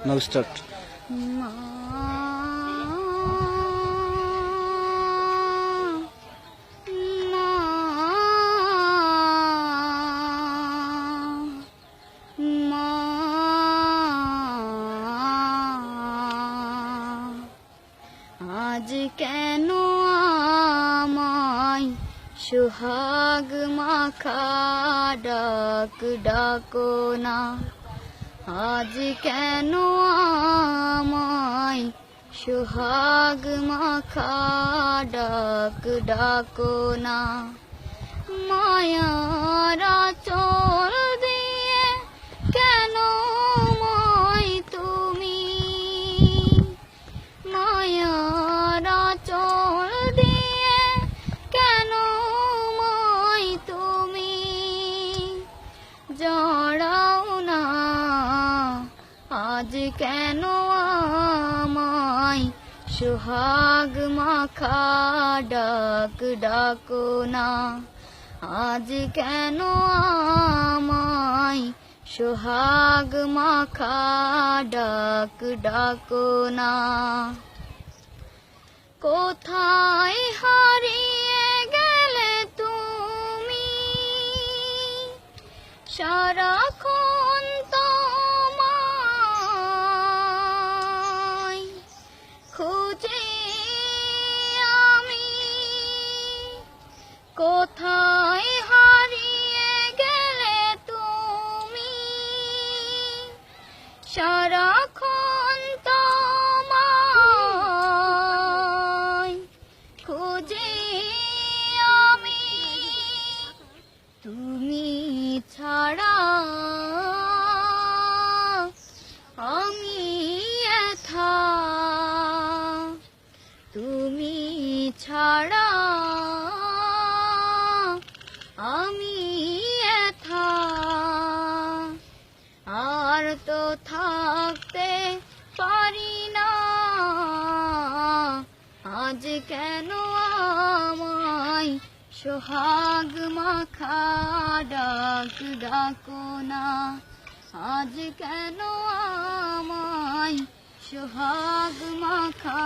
নাও start. মা আজ কেন আমায় সোহাগ মাখা ডাক ডাকো না, আজ কেন আমায় সোহাগ মাখা ডাক ডাকো না। মায়ার আঁচল দিয়ে কেন মই তুমি, মায়ার আঁচল দিয়ে কেন মই তুমি জড়াও না, আজ কেন আমায় সোহাগ মাখা ডাক ডাকো না, আজ কেন আমায় সোহাগ মাখা ডাক ডাকো না। কোথায় হারিয়ে গেলে তুমি, সারাক্ষণ তোমায় খুঁজে আমি, কোথায় হারিয়ে গেলে তুমি, সারাক্ষণ তোমায় খুঁজে আমি, তুমি ছাড়া আমি একা, তুমি ছাড়া আমি একা, আর তো থাকতে পারি না, আজ কেন আমায় সোহাগ মাখা ডাক ডাকো না, আজ কেন আমায় সোহাগ মাখা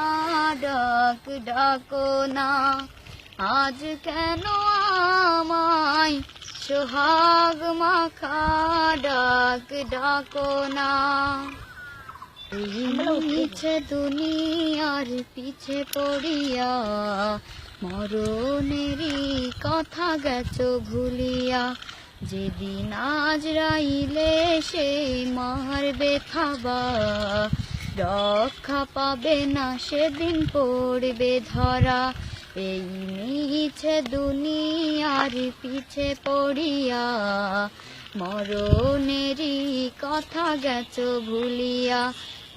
ডাক ডাকো না, আজ কেন আমায় সোহাগ মাখা ডাক ডাকো না। এই মিছে দুনিয়ার পিছে পড়িয়া মরণেরই কথা গেছো ভুলিয়া, যেদিন আজরাইলে সে মারবে থাবা, রক্ষা পাবে না সেদিন পড়বে ধরা। এই মিছে দুনিয়ার পিছে পড়িয়া মরণেরই কথা গেছো ভুলিয়া,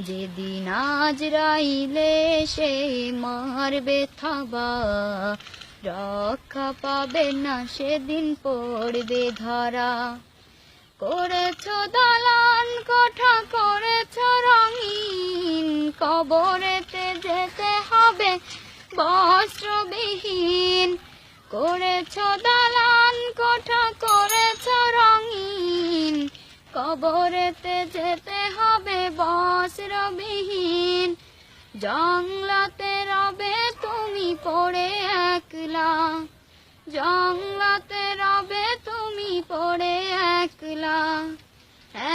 যেদিন আজরাইলে সে মারবে থাবা, রক্ষা পাবে না সেদিন পড়বে ধরা। করেছ দালান কোঠা করেছ রঙিন, কবরেতে যেতে হবে বস্ত্রবিহীন, করেছ দালান কোঠা করেছ রঙিন, কবরেতে যেতে হবে বস্ত্রবিহীন, জংলাতে রবে তুমি পড়ে একলা, জংলাতে রবে তুমি পড়ে একলা,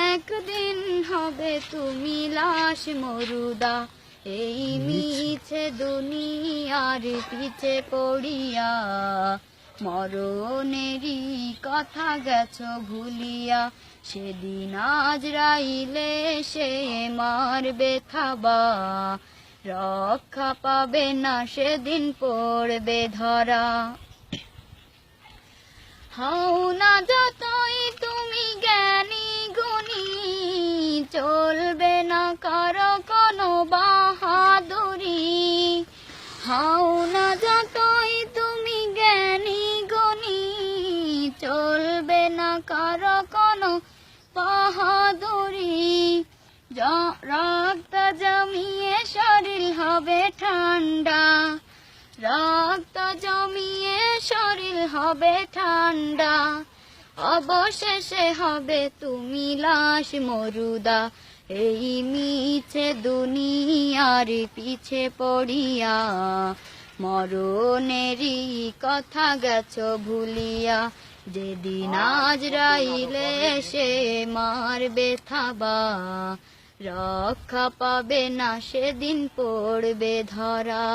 একদিন হবে তুমি লাশ মরুদা। এই মিছে দুনিয়ার পিছে পড়িয়া মরণেরই কথা গেছো ভুলিয়া, সেদিন আজরাইলে সে মারবে থাবা, রক্ষা পাবে না সেদিন পড়বে ধরা। হও না যতই তুমি জ্ঞানী গুণী, চলবে না কারো কোনো বাহাদুরি, হও না যতই তুমি জ্ঞানী গুণী, চলবে না কারো কোনো বাহাদুরি, রক্ত জমিয়ে শরীর হবে ঠান্ডা, রক্ত জমিয়ে শরীর হবে ঠান্ডা, অবশেষে হবে তুমি লাশ মরুদা। এই মিছে দুনিয়ার পিছে পড়িয়া মরণেরই কথা গেছো ভুলিয়া যেদিন আজরাইলে সে মারবে থাবা রক্ষা পাবে না সেদিন পড়বে ধরা।